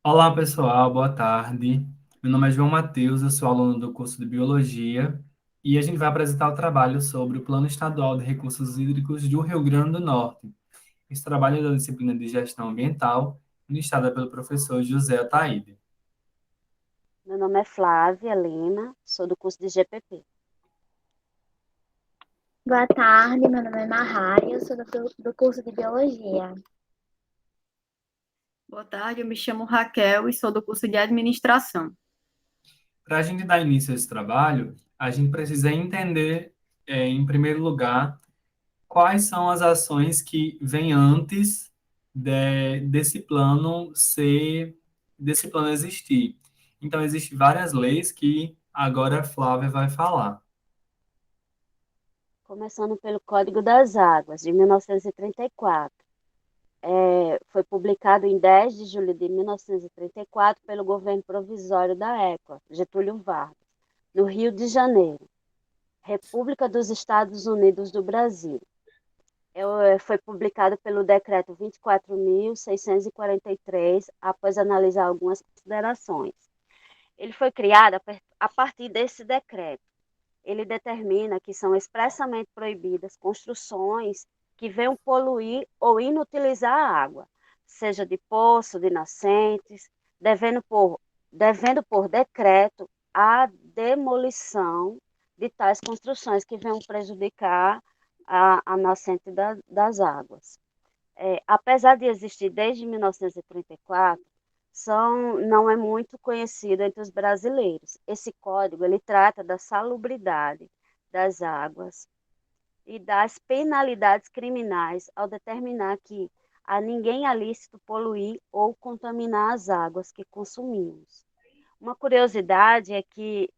Olá, pessoal, boa tarde. Meu nome é João Matheus, eu sou aluno do curso de Biologia e a gente vai apresentar o trabalho sobre o Plano Estadual de Recursos Hídricos do Rio Grande do Norte. Esse trabalho é da disciplina de Gestão Ambiental, ministrada pelo professor José Ataíde. Meu nome é Flávia Lima, sou do curso de GPP. Boa tarde, meu nome é Mahari, eu sou do curso de Biologia. Boa tarde, eu me chamo Raquel e sou do curso de Administração. Para a gente dar início a esse trabalho, a gente precisa entender, em primeiro lugar, quais são as ações que vêm antes desse plano desse plano existir. Então, existem várias leis que agora a Flávia vai falar. Começando pelo Código das Águas, de 1934. Foi publicado em 10 de julho de 1934 pelo governo provisório da época, Getúlio Vargas, no Rio de Janeiro, República dos Estados Unidos do Brasil. Foi publicado pelo Decreto 24.643, após analisar algumas considerações. Ele foi criado a partir desse decreto. Ele determina que são expressamente proibidas construções que venham poluir ou inutilizar a água, seja de poço, de nascentes, devendo por, devendo por decreto a demolição de tais construções que venham prejudicar a nascente das águas. Apesar de existir desde 1934, não é muito conhecido entre os brasileiros. Esse código ele trata da salubridade das águas e das penalidades criminais ao determinar que a ninguém é lícito poluir ou contaminar as águas que consumimos. Uma curiosidade é que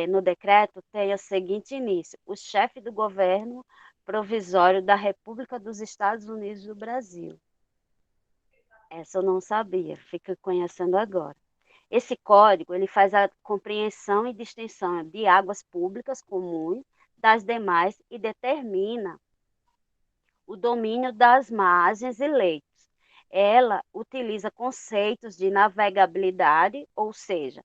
no decreto tem o seguinte início: o chefe do governo provisório da República dos Estados Unidos do Brasil. Essa eu não sabia, fico conhecendo agora. Esse código ele faz a compreensão e distinção de águas públicas comuns das demais e determina o domínio das margens e leitos. Ela utiliza conceitos de navegabilidade, ou seja,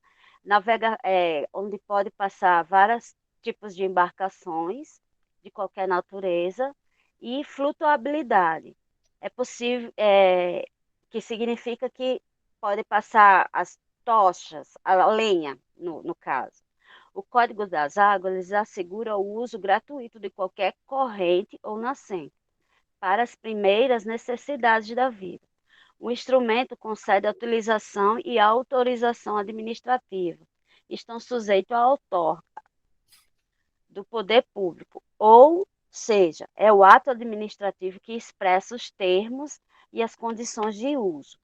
onde pode passar vários tipos de embarcações de qualquer natureza, e flutuabilidade. É possível, que significa que pode passar as tochas, a lenha, no caso. O Código das Águas assegura o uso gratuito de qualquer corrente ou nascente para as primeiras necessidades da vida. O instrumento concede a utilização e a autorização administrativa. Estão sujeitos à outorga do poder público, ou seja, é o ato administrativo que expressa os termos e as condições de uso,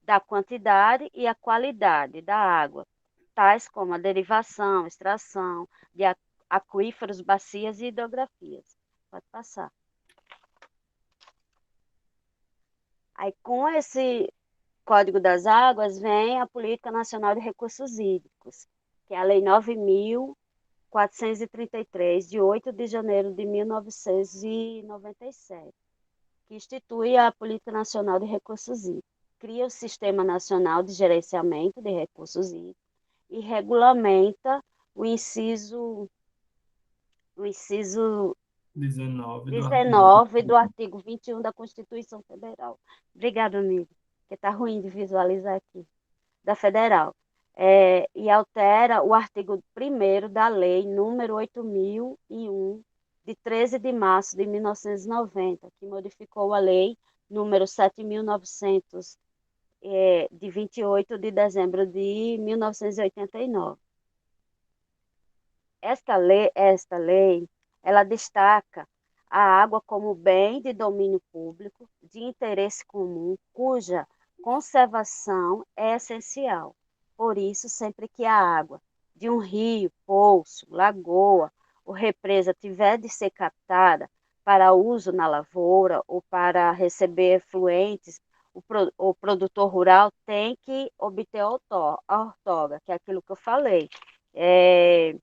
da quantidade e a qualidade da água, tais como a derivação, extração de aquíferos, bacias e hidrografias. Pode passar. Aí, com esse Código das Águas, vem a Política Nacional de Recursos Hídricos, que é a Lei 9.433, de 8 de janeiro de 1997, que institui a Política Nacional de Recursos Hídricos, cria o Sistema Nacional de Gerenciamento de Recursos Hídricos e regulamenta o inciso, o inciso 19 do artigo. 19 do artigo 21 da Constituição Federal. Obrigada, amigo, porque está ruim de visualizar aqui. Da Federal. E altera o artigo 1º da Lei número 8.001, de 13 de março de 1990, que modificou a Lei número 7.900, de 28 de dezembro de 1989. Esta lei, ela destaca a água como bem de domínio público, de interesse comum, cuja conservação é essencial. Por isso, sempre que a água de um rio, poço, lagoa ou represa tiver de ser captada para uso na lavoura ou para receber efluentes, o produtor rural tem que obter a outorga, que é aquilo que eu falei. É,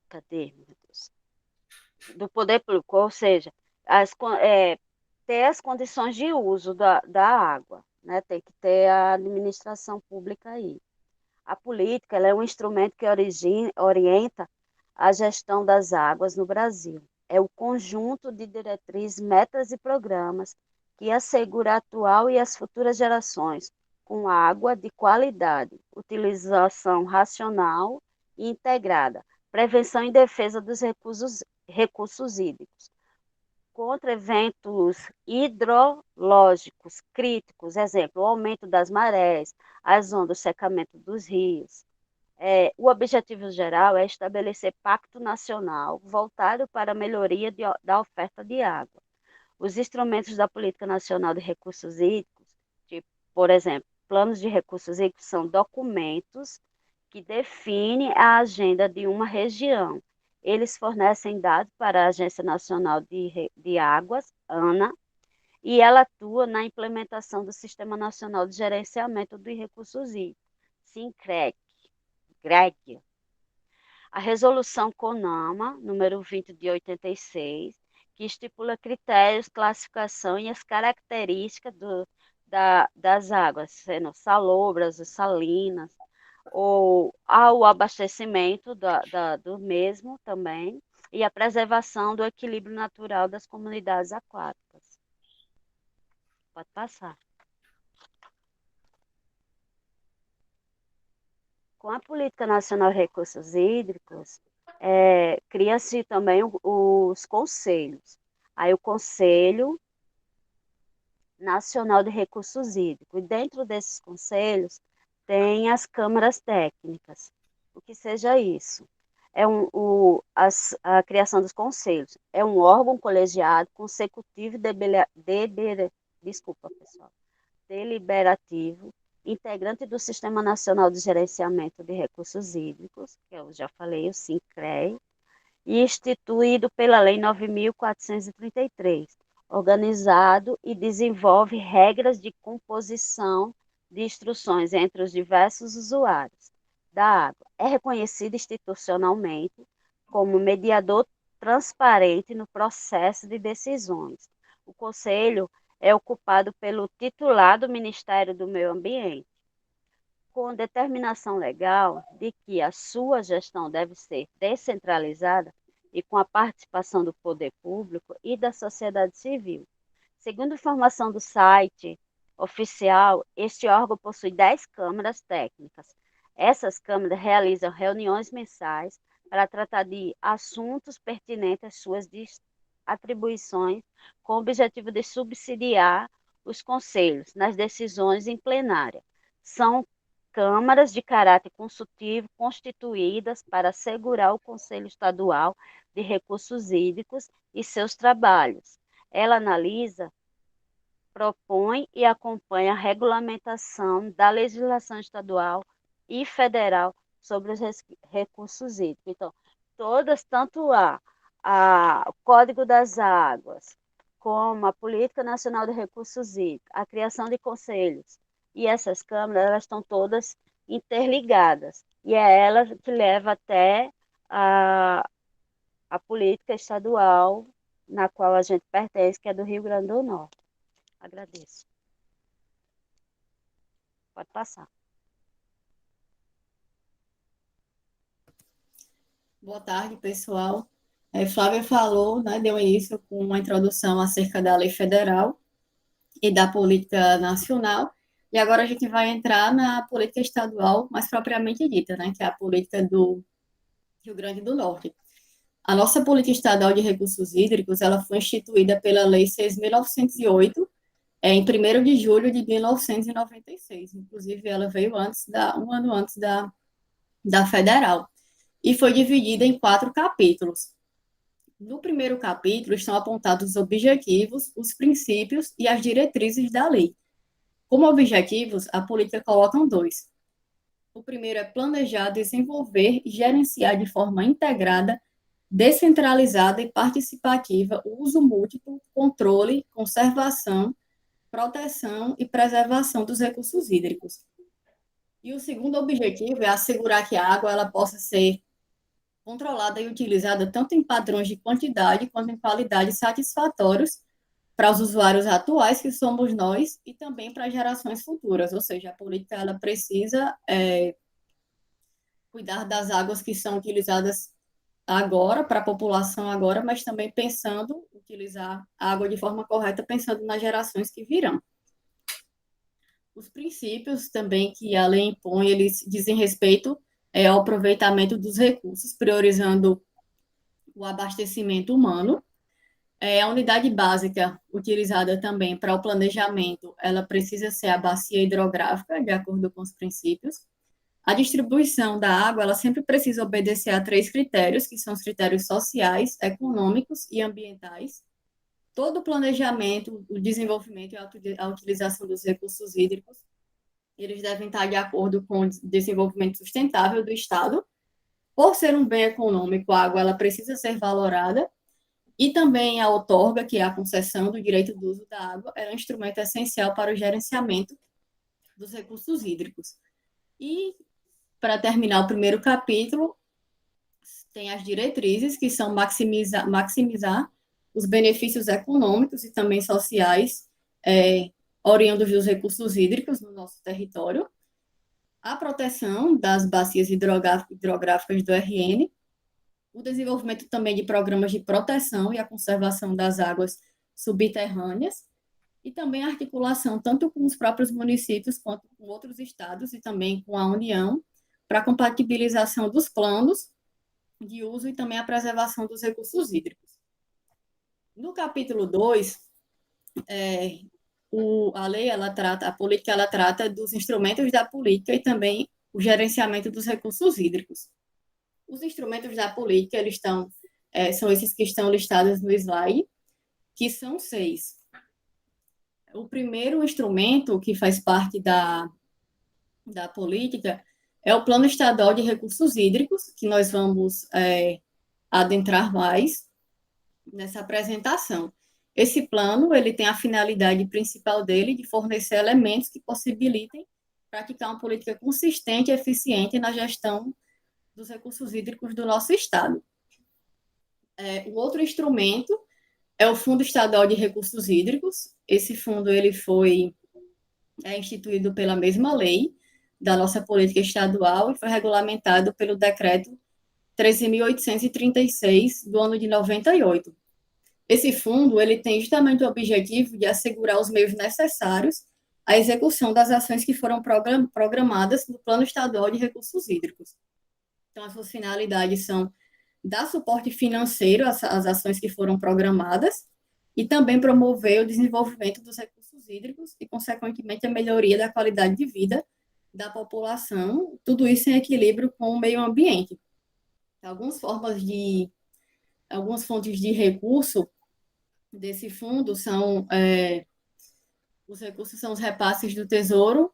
cadê, meu Deus? Do poder público, ou seja, as, é, ter as condições de uso da água, né? Tem que ter a administração pública aí. A política, ela é um instrumento que orienta a gestão das águas no Brasil. É o conjunto de diretrizes, metas e programas que assegura a atual e as futuras gerações com água de qualidade, utilização racional e integrada, prevenção e defesa dos recursos hídricos, contra eventos hidrológicos críticos, exemplo, o aumento das marés, as ondas, o secamento dos rios. O objetivo geral é estabelecer pacto nacional voltado para a melhoria da oferta de água. Os instrumentos da Política Nacional de Recursos Hídricos, tipo, por exemplo, planos de recursos hídricos são documentos que definem a agenda de uma região. Eles fornecem dados para a Agência Nacional de Águas, ANA, e ela atua na implementação do Sistema Nacional de Gerenciamento de Recursos Hídricos, SINCREG. A resolução CONAMA, número 20 de 86, que estipula critérios, classificação e as características das águas, sendo salobras, salinas, ou ao abastecimento do mesmo também, e a preservação do equilíbrio natural das comunidades aquáticas. Pode passar. Com a Política Nacional de Recursos Hídricos, cria-se também os conselhos. Aí o Conselho Nacional de Recursos Hídricos. E dentro desses conselhos tem as câmaras técnicas. O que seja isso? A criação dos conselhos. É um órgão colegiado, consecutivo deliberativo, integrante do Sistema Nacional de Gerenciamento de Recursos Hídricos, que eu já falei, o SINCREA, e instituído pela Lei 9.433, organizado e desenvolve regras de composição de instruções entre os diversos usuários da água. É reconhecido institucionalmente como mediador transparente no processo de decisões. O Conselho é ocupado pelo titular do Ministério do Meio Ambiente, com determinação legal de que a sua gestão deve ser descentralizada e com a participação do poder público e da sociedade civil. Segundo informação do site oficial, este órgão possui 10 câmaras técnicas. Essas câmaras realizam reuniões mensais para tratar de assuntos pertinentes às suas atribuições, com o objetivo de subsidiar os conselhos nas decisões em plenária. São câmaras de caráter consultivo constituídas para assegurar o Conselho Estadual de Recursos Hídricos e seus trabalhos. Ela analisa, propõe e acompanha a regulamentação da legislação estadual e federal sobre os recursos hídricos. Então, todas, tanto o Código das Águas, como a Política Nacional de Recursos Hídricos, a criação de conselhos e essas câmaras, elas estão todas interligadas. E é ela que leva até a política estadual na qual a gente pertence, que é do Rio Grande do Norte. Agradeço. Pode passar. Boa tarde, pessoal. Flávia falou, né, deu início com uma introdução acerca da lei federal e da política nacional, e agora a gente vai entrar na política estadual mais propriamente dita, né, que é a política do Rio Grande do Norte. A nossa política estadual de recursos hídricos, ela foi instituída pela Lei 6.908, em 1º de julho de 1996. Inclusive, ela veio um ano antes da federal, e foi dividida em 4 capítulos. No primeiro capítulo estão apontados os objetivos, os princípios e as diretrizes da lei. Como objetivos, a política coloca 2. O primeiro é planejar, desenvolver e gerenciar de forma integrada, descentralizada e participativa o uso múltiplo, controle, conservação, proteção e preservação dos recursos hídricos. E o segundo objetivo é assegurar que a água ela possa ser controlada e utilizada tanto em padrões de quantidade quanto em qualidade satisfatórios para os usuários atuais, que somos nós, e também para gerações futuras, ou seja, a política ela precisa cuidar das águas que são utilizadas agora, para a população agora, mas também pensando, utilizar a água de forma correta, pensando nas gerações que virão. Os princípios também que a lei impõe, eles dizem respeito ao aproveitamento dos recursos, priorizando o abastecimento humano. A unidade básica utilizada também para o planejamento, ela precisa ser a bacia hidrográfica, de acordo com os princípios. A distribuição da água, ela sempre precisa obedecer a 3 critérios, que são os critérios sociais, econômicos e ambientais. Todo o planejamento, o desenvolvimento e a utilização dos recursos hídricos, eles devem estar de acordo com o desenvolvimento sustentável do Estado. Por ser um bem econômico, a água ela precisa ser valorada, e também a outorga, que é a concessão do direito do uso da água, é um instrumento essencial para o gerenciamento dos recursos hídricos. E, para terminar o primeiro capítulo, tem as diretrizes, que são maximizar os benefícios econômicos e também sociais oriundos dos recursos hídricos no nosso território, a proteção das bacias hidrográficas do RN, o desenvolvimento também de programas de proteção e a conservação das águas subterrâneas, e também a articulação tanto com os próprios municípios quanto com outros estados e também com a União, para a compatibilização dos planos de uso e também a preservação dos recursos hídricos. No capítulo 2, a lei, a política, ela trata dos instrumentos da política e também o gerenciamento dos recursos hídricos. Os instrumentos da política, eles são esses que estão listados no slide, que são 6. O primeiro instrumento que faz parte da política é o Plano Estadual de Recursos Hídricos, que nós vamos adentrar mais nessa apresentação. Esse plano, ele tem a finalidade principal dele de fornecer elementos que possibilitem praticar uma política consistente e eficiente na gestão dos recursos hídricos do nosso estado. O outro instrumento é o Fundo Estadual de Recursos Hídricos. Esse fundo ele foi instituído pela mesma lei da nossa política estadual e foi regulamentado pelo decreto 13.836 do ano de 98. Esse fundo ele tem justamente o objetivo de assegurar os meios necessários à execução das ações que foram programadas no Plano Estadual de Recursos Hídricos. Então, as suas finalidades são dar suporte financeiro às ações que foram programadas e também promover o desenvolvimento dos recursos hídricos e, consequentemente, a melhoria da qualidade de vida da população, tudo isso em equilíbrio com o meio ambiente. Algumas fontes de recurso desse fundo são os recursos são os repasses do Tesouro,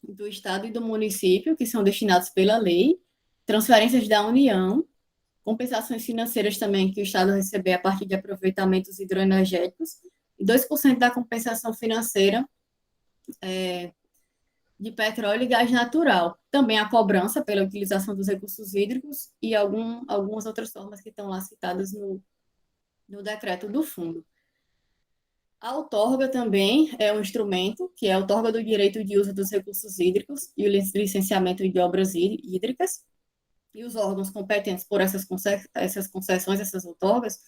do Estado e do município, que são destinados pela lei, transferências da União, compensações financeiras também que o Estado receber a partir de aproveitamentos hidroenergéticos, e 2% da compensação financeira de petróleo e gás natural. Também a cobrança pela utilização dos recursos hídricos e algumas outras formas que estão lá citadas no decreto do fundo. A outorga também é um instrumento, que é a outorga do direito de uso dos recursos hídricos e o licenciamento de obras hídricas, e os órgãos competentes por essas concessões, essas outorgas,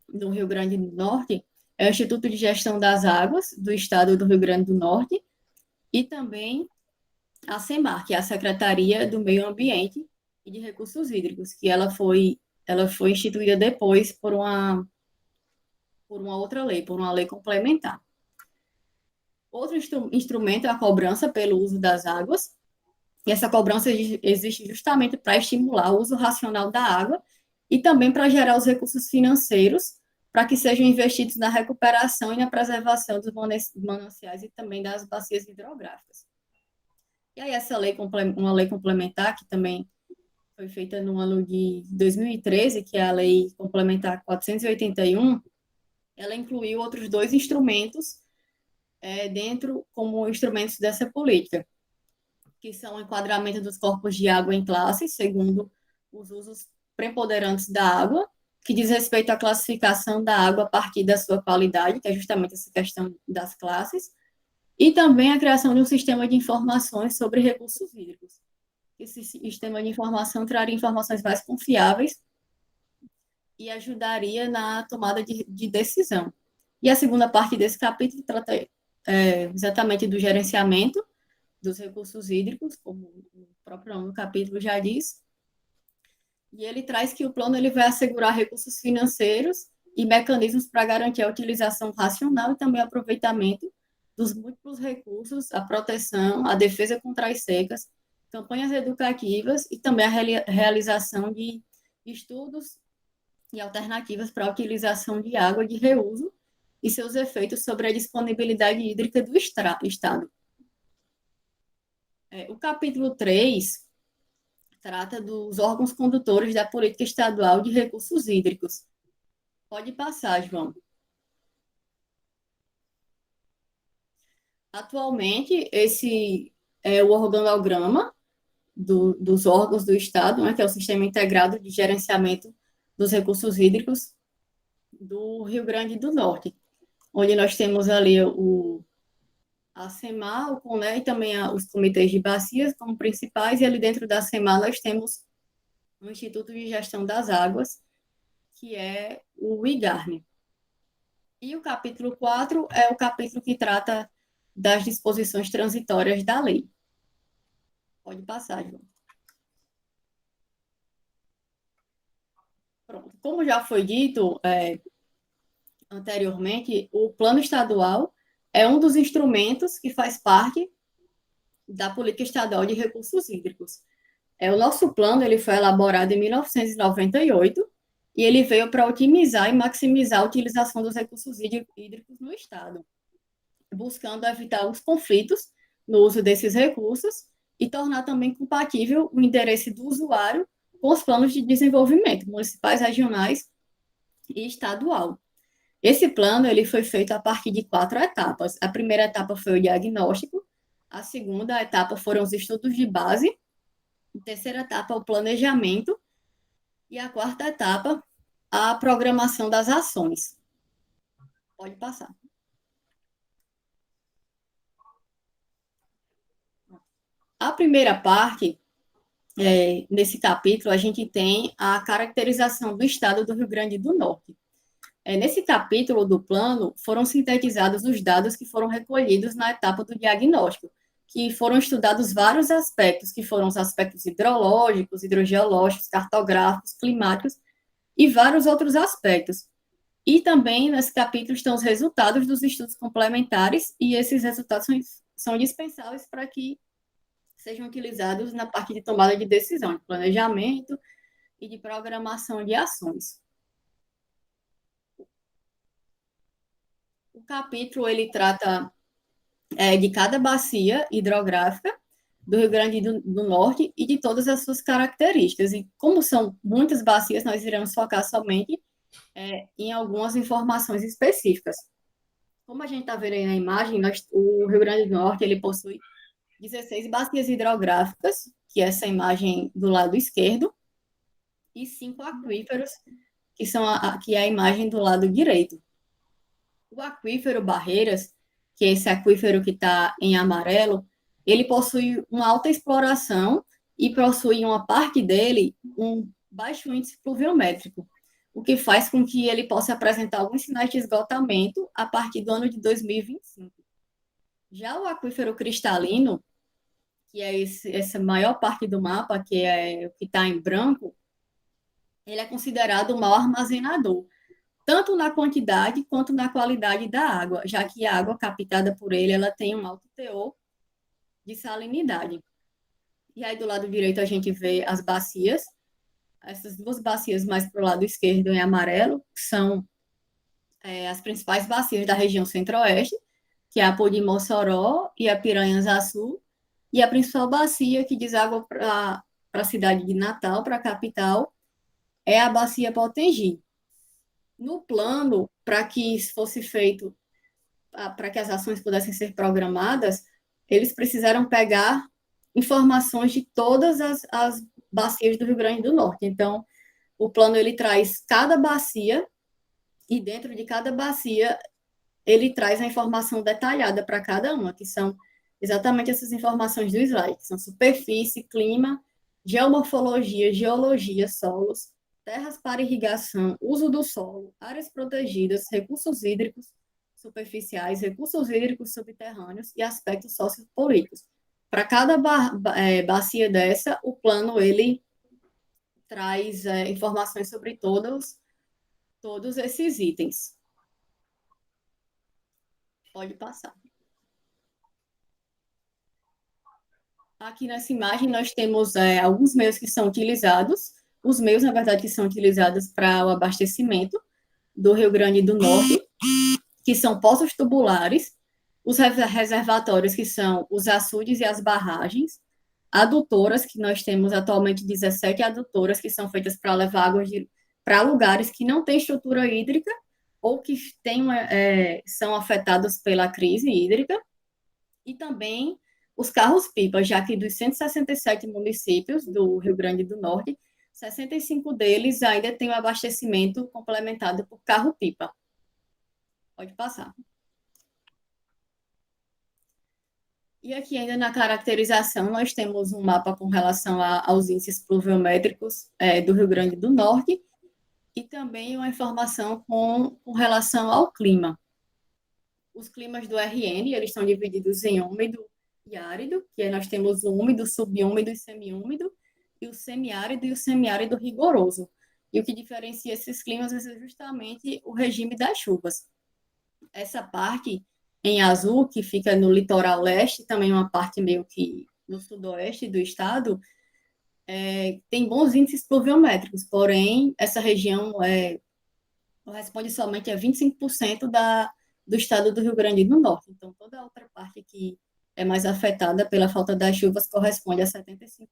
do Rio Grande do Norte, é o Instituto de Gestão das Águas do Estado do Rio Grande do Norte, e também a SEMAR, que é a Secretaria do Meio Ambiente e de Recursos Hídricos, que ela foi instituída depois por uma outra lei, por uma lei complementar. Outro instrumento é a cobrança pelo uso das águas, e essa cobrança existe justamente para estimular o uso racional da água e também para gerar os recursos financeiros para que sejam investidos na recuperação e na preservação dos mananciais e também das bacias hidrográficas. E aí essa lei, uma lei complementar, que também foi feita no ano de 2013, que é a Lei Complementar 481, ela incluiu outros 2 instrumentos dentro como instrumentos dessa política, que são o enquadramento dos corpos de água em classes, segundo os usos preponderantes da água, que diz respeito à classificação da água a partir da sua qualidade, que é justamente essa questão das classes, e também a criação de um sistema de informações sobre recursos hídricos. Esse sistema de informação traria informações mais confiáveis e ajudaria na tomada de decisão. E a segunda parte desse capítulo trata exatamente do gerenciamento dos recursos hídricos, como o próprio nome do capítulo já diz, e ele traz que o plano ele vai assegurar recursos financeiros e mecanismos para garantir a utilização racional e também aproveitamento dos múltiplos recursos, a proteção, a defesa contra as secas, campanhas educativas e também a realização de estudos e alternativas para a utilização de água de reuso e seus efeitos sobre a disponibilidade hídrica do Estado. O capítulo 3 trata dos órgãos condutores da política estadual de recursos hídricos. Pode passar, João. Atualmente, esse é o organograma dos órgãos do Estado, né, que é o Sistema Integrado de Gerenciamento dos Recursos Hídricos do Rio Grande do Norte, onde nós temos ali a SEMAR, o CONE e também os comitês de bacias como principais, e ali dentro da SEMAR nós temos o Instituto de Gestão das Águas, que é o IGARNE. E o capítulo 4 é o capítulo que trata das disposições transitórias da lei. Pode passar, João. Pronto. Como já foi dito anteriormente, o Plano Estadual é um dos instrumentos que faz parte da Política Estadual de Recursos Hídricos. O nosso plano ele foi elaborado em 1998 e ele veio para otimizar e maximizar a utilização dos recursos hídricos no Estado, buscando evitar os conflitos no uso desses recursos e tornar também compatível o interesse do usuário com os planos de desenvolvimento municipais, regionais e estadual. Esse plano ele foi feito a partir de 4 etapas. A primeira etapa foi o diagnóstico, a segunda etapa foram os estudos de base, a terceira etapa o planejamento e a quarta etapa a programação das ações. Pode passar. A primeira parte, nesse capítulo, a gente tem a caracterização do estado do Rio Grande do Norte. Nesse capítulo do plano, foram sintetizados os dados que foram recolhidos na etapa do diagnóstico, que foram estudados vários aspectos, que foram os aspectos hidrológicos, hidrogeológicos, cartográficos, climáticos e vários outros aspectos. E também, nesse capítulo, estão os resultados dos estudos complementares, e esses resultados são indispensáveis para que sejam utilizados na parte de tomada de decisão, de planejamento e de programação de ações. O capítulo ele trata de cada bacia hidrográfica do Rio Grande do Norte e de todas as suas características. E como são muitas bacias, nós iremos focar somente em algumas informações específicas. Como a gente está vendo aí na imagem, o Rio Grande do Norte ele possui 16 bacias hidrográficas, que é essa imagem do lado esquerdo, e 5 aquíferos, que é a imagem do lado direito. O aquífero Barreiras, que é esse aquífero que está em amarelo, ele possui uma alta exploração e possui uma parte dele um baixo índice pluviométrico, o que faz com que ele possa apresentar alguns sinais de esgotamento a partir do ano de 2025. Já o aquífero cristalino, que é essa maior parte do mapa, que é o que está em branco, ele é considerado o maior armazenador, tanto na quantidade quanto na qualidade da água, já que a água captada por ele ela tem um alto teor de salinidade. E aí, do lado direito, a gente vê as bacias. Essas duas bacias mais para o lado esquerdo, em amarelo, são as principais bacias da região centro-oeste, que é a Pô de Mossoró e a Piranhas-Açu, e a principal bacia que deságua para a cidade de Natal, para a capital, é a bacia Potengi. No plano, para que fosse feito, para que as ações pudessem ser programadas, eles precisaram pegar informações de todas as bacias do Rio Grande do Norte. Então, o plano ele traz cada bacia e dentro de cada bacia ele traz a informação detalhada para cada uma, que são exatamente essas informações do slide, que são superfície, clima, geomorfologia, geologia, solos, terras para irrigação, uso do solo, áreas protegidas, recursos hídricos superficiais, recursos hídricos subterrâneos e aspectos sociopolíticos. Para cada bacia dessa, o plano ele traz informações sobre todos esses itens. Pode passar. Aqui nessa imagem nós temos alguns meios que são utilizados, os meios, na verdade, que são utilizados para o abastecimento do Rio Grande do Norte, que são poços tubulares, os reservatórios, que são os açudes e as barragens, adutoras, que nós temos atualmente 17 adutoras, que são feitas para levar águas para lugares que não têm estrutura hídrica ou que são afetados pela crise hídrica, e também os carros-pipa, já que dos 167 municípios do Rio Grande do Norte, 65 deles ainda têm o abastecimento complementado por carro-pipa. Pode passar. E aqui ainda na caracterização nós temos um mapa com relação aos índices pluviométricos do Rio Grande do Norte e também uma informação com relação ao clima. Os climas do RN, eles são divididos em úmido e árido, que nós temos o úmido, subúmido e semiúmido, e o semiárido e o semiárido rigoroso. E o que diferencia esses climas é justamente o regime das chuvas. Essa parte em azul, que fica no litoral leste, também uma parte meio que no sudoeste do estado, tem bons índices pluviométricos, porém, essa região corresponde somente a 25% do estado do Rio Grande do Norte. Então, toda a outra parte que é mais afetada pela falta das chuvas corresponde a 75%.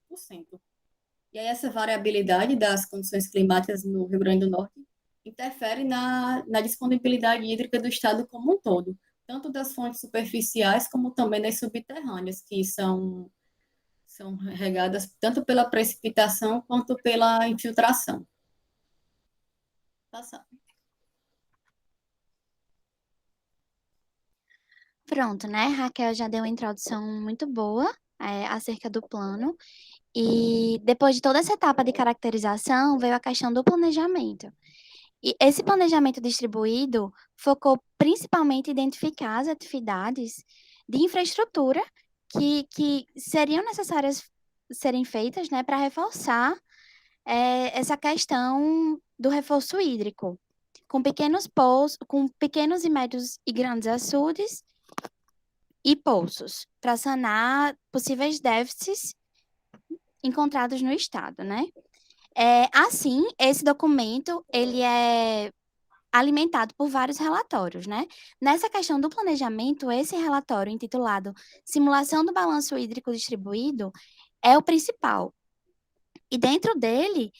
E aí, essa variabilidade das condições climáticas no Rio Grande do Norte interfere na disponibilidade hídrica do estado como um todo, tanto das fontes superficiais como também das subterrâneas, que são regadas tanto pela precipitação quanto pela infiltração. Passar. Pronto, né? Raquel já deu uma introdução muito boa acerca do plano. E depois de toda essa etapa de caracterização, veio a questão do planejamento. E esse planejamento distribuído focou principalmente em identificar as atividades de infraestrutura que seriam necessárias serem feitas, né, para reforçar essa questão do reforço hídrico, com pequenos e médios e grandes açudes e poços, para sanar possíveis déficits encontrados no estado, né? Assim, esse documento, ele é alimentado por vários relatórios, né? Nessa questão do planejamento, esse relatório intitulado Simulação do Balanço Hídrico Distribuído é o principal. E dentro dele,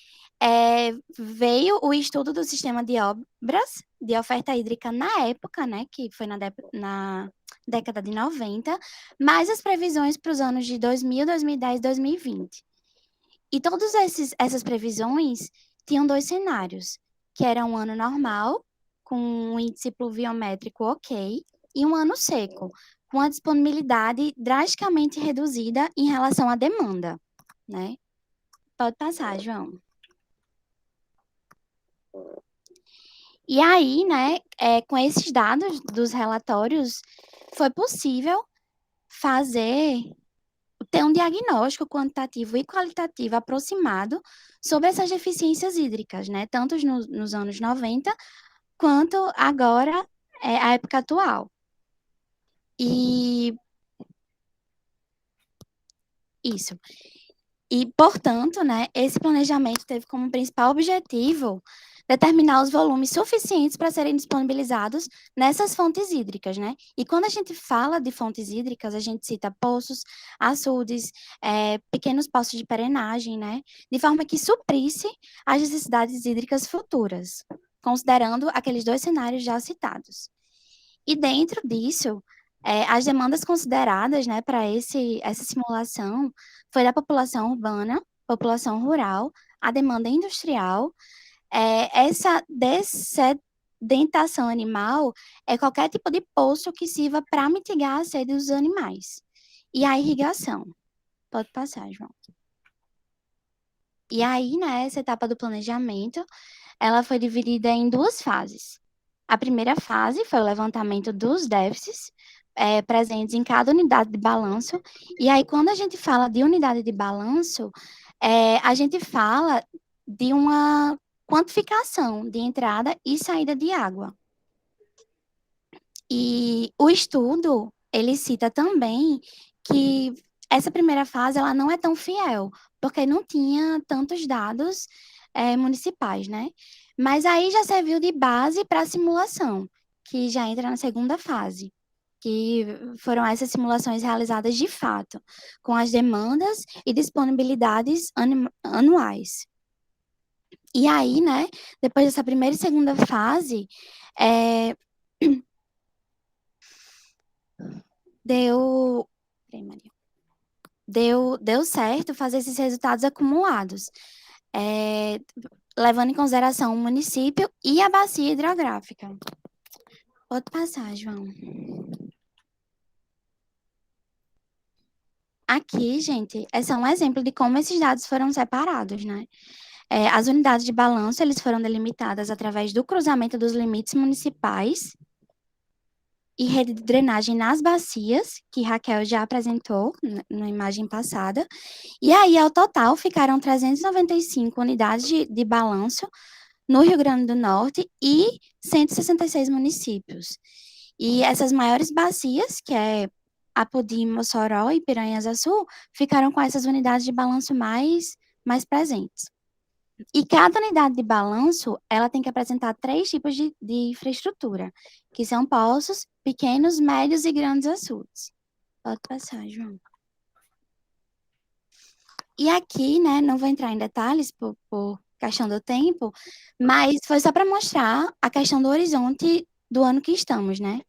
veio o estudo do sistema de obras de oferta hídrica na época, né? Que foi na década de 90, mais as previsões para os anos de 2000, 2010 e 2020. E todas essas previsões tinham dois cenários, que era um ano normal, com um índice pluviométrico ok, e um ano seco, com a disponibilidade drasticamente reduzida em relação à demanda, né? Pode passar, João. E aí, né, com esses dados dos relatórios, foi possível ter um diagnóstico quantitativo e qualitativo aproximado sobre essas deficiências hídricas, né? Tanto nos anos 90, quanto agora, a época atual. E isso. E, portanto, né, esse planejamento teve como principal objetivo determinar os volumes suficientes para serem disponibilizados nessas fontes hídricas, né? E quando a gente fala de fontes hídricas, a gente cita poços, açudes, pequenos poços de perenagem, né? De forma que suprisse as necessidades hídricas futuras, considerando aqueles dois cenários já citados. E dentro disso, as demandas consideradas, né, para essa simulação foi da população urbana, população rural, a demanda industrial, essa dessedentação animal é qualquer tipo de poço que sirva para mitigar a sede dos animais. E a irrigação. Pode passar, João. E aí, né, essa etapa do planejamento, ela foi dividida em duas fases. A primeira fase foi o levantamento dos déficits presentes em cada unidade de balanço. E aí, quando a gente fala de unidade de balanço, a gente fala de uma quantificação de entrada e saída de água. E o estudo, ele cita também que essa primeira fase ela não é tão fiel, porque não tinha tantos dados municipais, né? Mas aí já serviu de base para a simulação, que já entra na segunda fase, que foram essas simulações realizadas de fato, com as demandas e disponibilidades anuais. E aí, né, depois dessa primeira e segunda fase, é, deu, peraí, Maria. Deu certo fazer esses resultados acumulados, levando em consideração o município e a bacia hidrográfica. Pode passar, João. Aqui, gente, é só um exemplo de como esses dados foram separados, né? As unidades de balanço, eles foram delimitadas através do cruzamento dos limites municipais e rede de drenagem nas bacias, que Raquel já apresentou na imagem passada. E aí, ao total, ficaram 395 unidades de balanço no Rio Grande do Norte e 166 municípios. E essas maiores bacias, que é Apodi, Mossoró e Piranhas-Açu, ficaram com essas unidades de balanço mais presentes. E cada unidade de balanço, ela tem que apresentar 3 tipos de infraestrutura, que são poços, pequenos, médios e grandes açudes. Pode passar, João. E aqui, né, não vou entrar em detalhes por questão do tempo, mas foi só para mostrar a questão do horizonte do ano que estamos, né?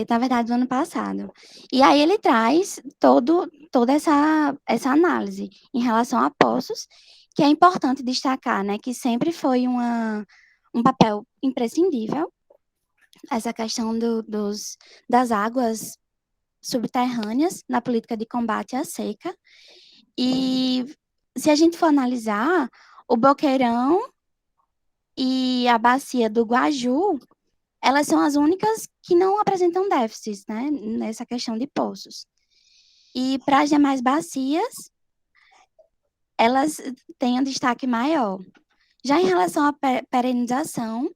Na verdade, do ano passado. E aí ele traz toda essa análise em relação a poços, que é importante destacar, né, que sempre foi um papel imprescindível, essa questão das águas subterrâneas na política de combate à seca. E se a gente for analisar, o Boqueirão e a bacia do Guaju, elas são as únicas que não apresentam déficits, né, nessa questão de poços. E para as demais bacias, elas têm um destaque maior. Já em relação à perenização,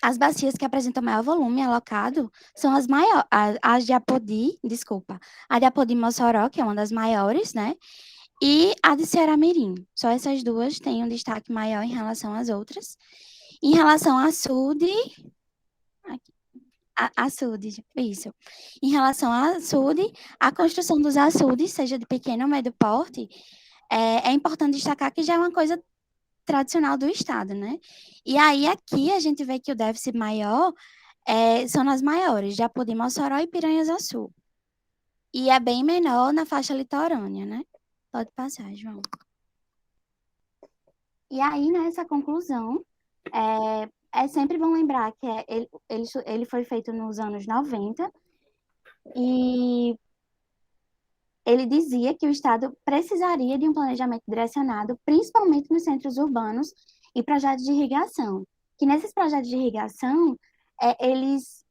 as bacias que apresentam maior volume alocado são as maiores, as de Apodi, desculpa, a de Apodi Mossoró, que é uma das maiores, né, e a de Ceará-Mirim. Só essas duas têm um destaque maior em relação às outras. Em relação a açude, açude, isso. Em relação a açude, a construção dos açudes, seja de pequeno ou médio porte, é importante destacar que já é uma coisa tradicional do Estado, né? E aí, aqui, a gente vê que o déficit maior são nas maiores, Japodi, Mossoró e Piranhas-Açu. E é bem menor na faixa litorânea, né? Pode passar, João. E aí, nessa conclusão, é sempre bom lembrar que ele foi feito nos anos 90 e ele dizia que o Estado precisaria de um planejamento direcionado, principalmente nos centros urbanos e projetos de irrigação. Que nesses projetos de irrigação, eles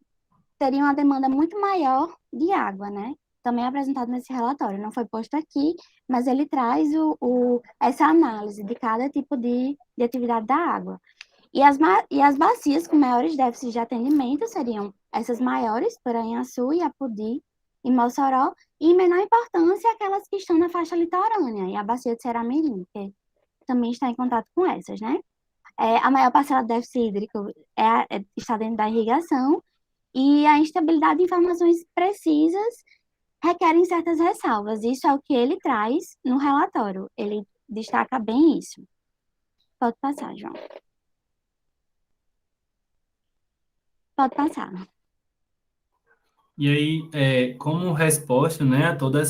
teriam uma demanda muito maior de água, né? Também é apresentado nesse relatório. Não foi posto aqui, mas ele traz essa análise de cada tipo de atividade da água. E as bacias com maiores déficits de atendimento seriam essas maiores, Piranha-Açu, Apodi e Mossoró, e em menor importância aquelas que estão na faixa litorânea, e a bacia de Ceará-Mirim, que também está em contato com essas, né? A maior parcela do déficit hídrico está dentro da irrigação, e a instabilidade de informações precisas requerem certas ressalvas. Isso é o que ele traz no relatório. Ele destaca bem isso. Pode passar, João. Pode passar. E aí, como resposta, né, a toda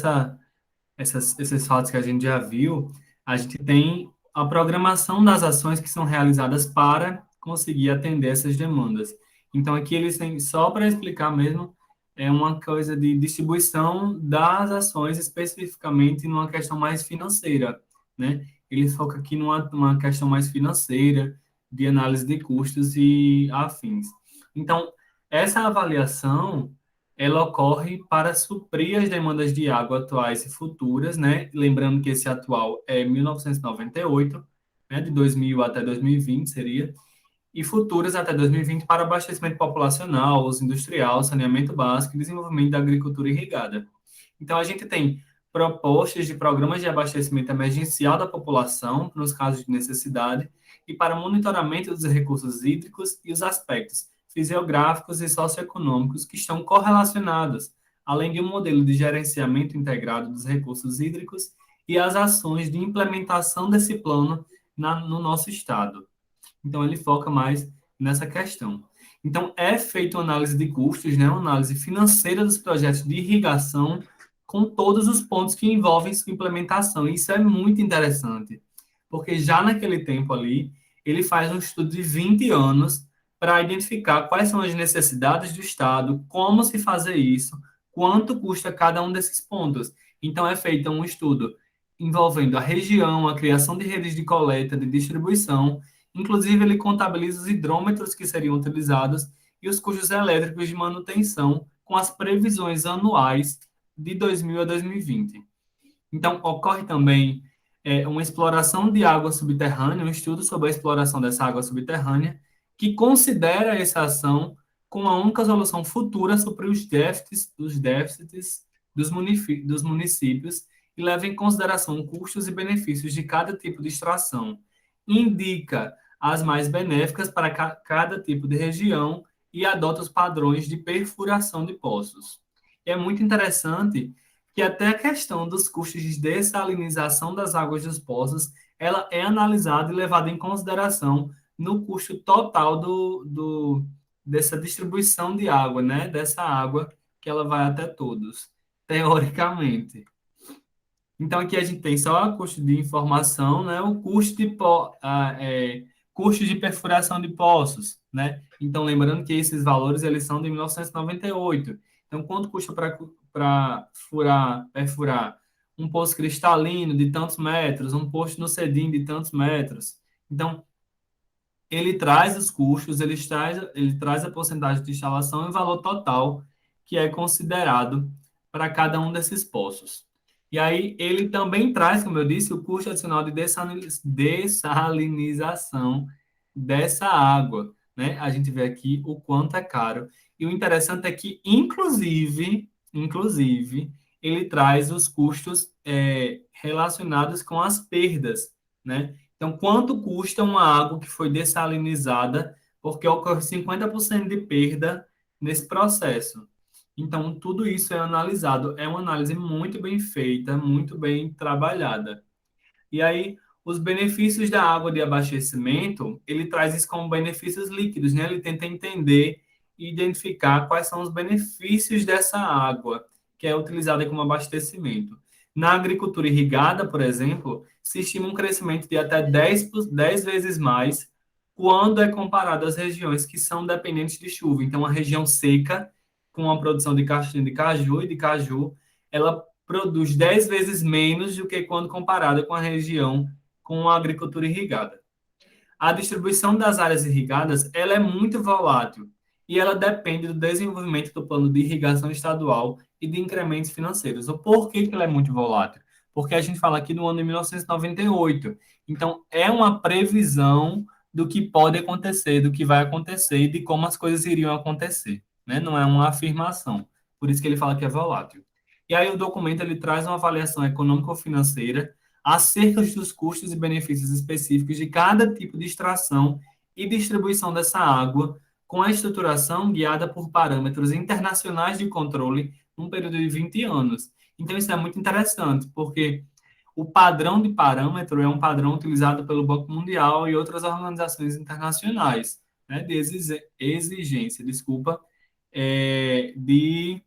esses fatos que a gente já viu, a gente tem a programação das ações que são realizadas para conseguir atender essas demandas. Então, aqui eles têm, só para explicar mesmo, é uma coisa de distribuição das ações, especificamente numa questão mais financeira, né? Eles focam aqui numa questão mais financeira, de análise de custos e afins. Então, essa avaliação, ela ocorre para suprir as demandas de água atuais e futuras, né? Lembrando que esse atual é 1998, né? De 2000 até 2020 seria, e futuras até 2020 para abastecimento populacional, uso industrial, saneamento básico e desenvolvimento da agricultura irrigada. Então, a gente tem propostas de programas de abastecimento emergencial da população, nos casos de necessidade, e para monitoramento dos recursos hídricos e os aspectos fisiográficos e socioeconômicos que estão correlacionados, além de um modelo de gerenciamento integrado dos recursos hídricos e as ações de implementação desse plano no nosso estado. Então, ele foca mais nessa questão. Então, é feita uma análise de custos, né, uma análise financeira dos projetos de irrigação, com todos os pontos que envolvem sua implementação. Isso é muito interessante, porque já naquele tempo ali, ele faz um estudo de 20 anos para identificar quais são as necessidades do Estado, como se fazer isso, quanto custa cada um desses pontos. Então, é feito um estudo envolvendo a região, a criação de redes de coleta, de distribuição. Inclusive, ele contabiliza os hidrômetros que seriam utilizados e os custos elétricos de manutenção com as previsões anuais de 2000 a 2020. Então, ocorre também uma exploração de água subterrânea, um estudo sobre a exploração dessa água subterrânea, que considera essa ação como a única solução futura sobre os déficits dos municípios e leva em consideração custos e benefícios de cada tipo de extração. Indica as mais benéficas para cada tipo de região e adota os padrões de perfuração de poços. É muito interessante que até a questão dos custos de dessalinização das águas dos poços, ela é analisada e levada em consideração no custo total dessa distribuição de água, né? Dessa água que ela vai até todos, teoricamente. Então, aqui a gente tem só o custo de informação, né? O custo de perfuração de poços, né? Então, lembrando que esses valores, eles são de 1998. Então, quanto custa para perfurar um poço cristalino de tantos metros, um poço no Cedim de tantos metros? Então, ele traz os custos, ele traz a porcentagem de instalação e o valor total que é considerado para cada um desses poços. E aí ele também traz, como eu disse, o custo adicional de dessalinização dessa água, né? A gente vê aqui o quanto é caro. E o interessante é que, inclusive, ele traz os custos relacionados com as perdas, né? Então, quanto custa uma água que foi dessalinizada, porque ocorre 50% de perda nesse processo. Então, tudo isso é analisado. É uma análise muito bem feita, muito bem trabalhada. E aí, os benefícios da água de abastecimento, ele traz isso como benefícios líquidos, né? Ele tenta entender e identificar quais são os benefícios dessa água que é utilizada como abastecimento. Na agricultura irrigada, por exemplo, se estima um crescimento de até 10 vezes mais quando é comparado às regiões que são dependentes de chuva. Então, a região seca, com a produção de castanha de caju e de caju, ela produz 10 vezes menos do que quando comparada com a região com a agricultura irrigada. A distribuição das áreas irrigadas, ela é muito volátil e ela depende do desenvolvimento do plano de irrigação estadual e de incrementos financeiros. O porquê que ela é muito volátil? Porque a gente fala aqui do ano de 1998. Então, é uma previsão do que pode acontecer, do que vai acontecer e de como as coisas iriam acontecer, né? Não é uma afirmação. Por isso que ele fala que é volátil. E aí o documento ele traz uma avaliação econômico-financeira acerca dos custos e benefícios específicos de cada tipo de extração e distribuição dessa água, com a estruturação guiada por parâmetros internacionais de controle num período de 20 anos. Então, isso é muito interessante, porque o padrão de parâmetro é um padrão utilizado pelo Banco Mundial e outras organizações internacionais, né, de exigência, desculpa, de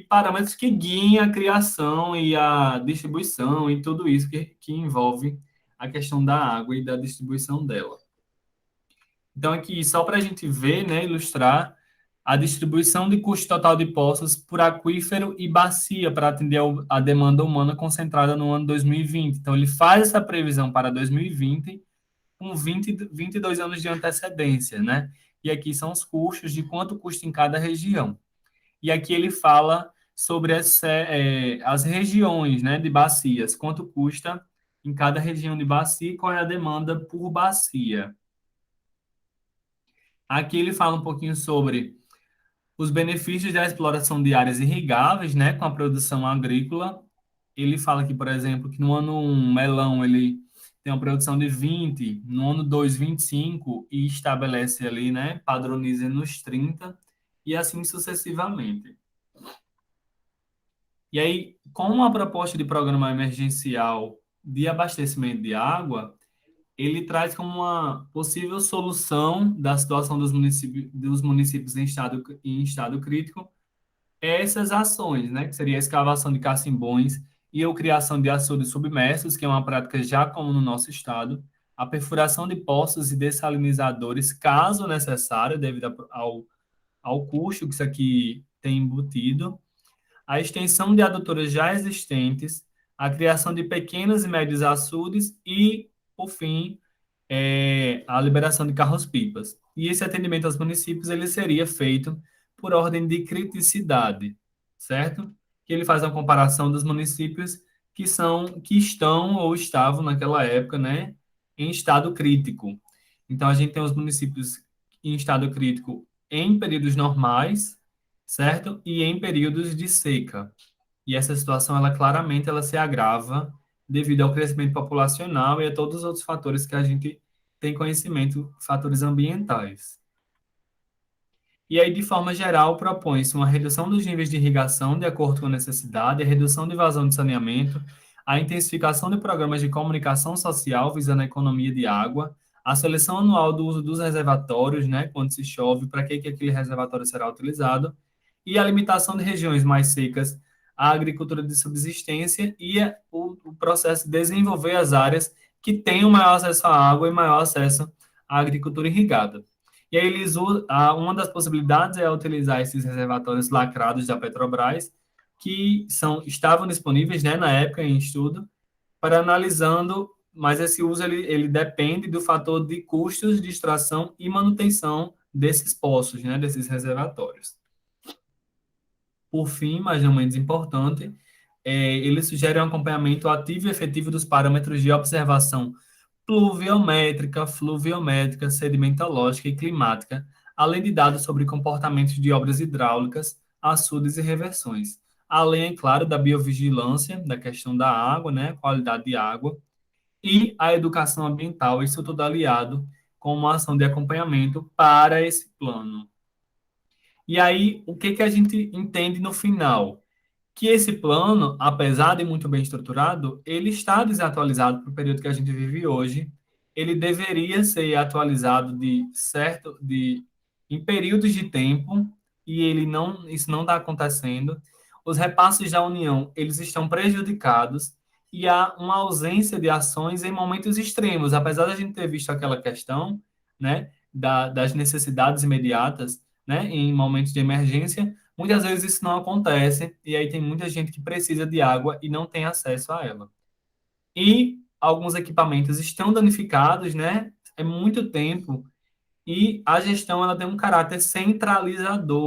parâmetros que guiem a criação e a distribuição e tudo isso que envolve a questão da água e da distribuição dela. Então, aqui, só para a gente ver, né, ilustrar a distribuição de custo total de poços por aquífero e bacia para atender a demanda humana concentrada no ano 2020. Então, ele faz essa previsão para 2020 com 22 anos de antecedência, né? E aqui são os custos, de quanto custa em cada região. E aqui ele fala sobre as regiões, né, de bacias, quanto custa em cada região de bacia e qual é a demanda por bacia. Aqui ele fala um pouquinho sobre os benefícios da exploração de áreas irrigáveis, né, com a produção agrícola. Ele fala aqui, por exemplo, que no ano 1, melão, ele tem uma produção de 20, no ano 2, 25, e estabelece ali, né, padroniza nos 30, e assim sucessivamente. E aí, com a proposta de programa emergencial de abastecimento de água, ele traz como uma possível solução da situação dos municípios em estado crítico essas ações, né, que seria a escavação de cassimbões e a criação de açudes submersos, que é uma prática já comum no nosso estado, a perfuração de poços e dessalinizadores, caso necessário, devido ao custo que isso aqui tem embutido, a extensão de adutoras já existentes, a criação de pequenos e médios açudes e, por fim, a liberação de carros-pipas. E esse atendimento aos municípios ele seria feito por ordem de criticidade, certo? Que ele faz uma comparação dos municípios que estão ou estavam naquela época, né, em estado crítico. Então a gente tem os municípios em estado crítico em períodos normais, certo? E em períodos de seca. E essa situação ela claramente ela se agrava devido ao crescimento populacional e a todos os outros fatores que a gente tem conhecimento, fatores ambientais. E aí, de forma geral, propõe-se uma redução dos níveis de irrigação de acordo com a necessidade, a redução de vazão de saneamento, a intensificação de programas de comunicação social visando a economia de água, a seleção anual do uso dos reservatórios, né, quando se chove, para que aquele reservatório será utilizado, e a limitação de regiões mais secas à agricultura de subsistência e o processo de desenvolver as áreas que tenham maior acesso à água e maior acesso à agricultura irrigada. E aí uma das possibilidades é utilizar esses reservatórios lacrados da Petrobras, que estavam disponíveis, né, na época em estudo, para analisando, mas esse uso ele depende do fator de custos de extração e manutenção desses poços, né, desses reservatórios. Por fim, mas não menos importante, ele sugere um acompanhamento ativo e efetivo dos parâmetros de observação pluviométrica, fluviométrica, sedimentológica e climática, além de dados sobre comportamentos de obras hidráulicas, açudes e reversões. Além, é claro, da biovigilância, da questão da água, né, qualidade de água, e a educação ambiental, isso tudo aliado com uma ação de acompanhamento para esse plano. E aí, o que a gente entende no final? Que esse plano, apesar de muito bem estruturado, ele está desatualizado para o período que a gente vive hoje. Ele deveria ser atualizado em períodos de tempo e isso não está acontecendo. Os repasses da União, eles estão prejudicados e há uma ausência de ações em momentos extremos, apesar da gente ter visto aquela questão, né, das necessidades imediatas, né, em momentos de emergência. Muitas vezes isso não acontece, e aí tem muita gente que precisa de água e não tem acesso a ela. E alguns equipamentos estão danificados, né? É muito tempo, e a gestão ela tem um caráter centralizador.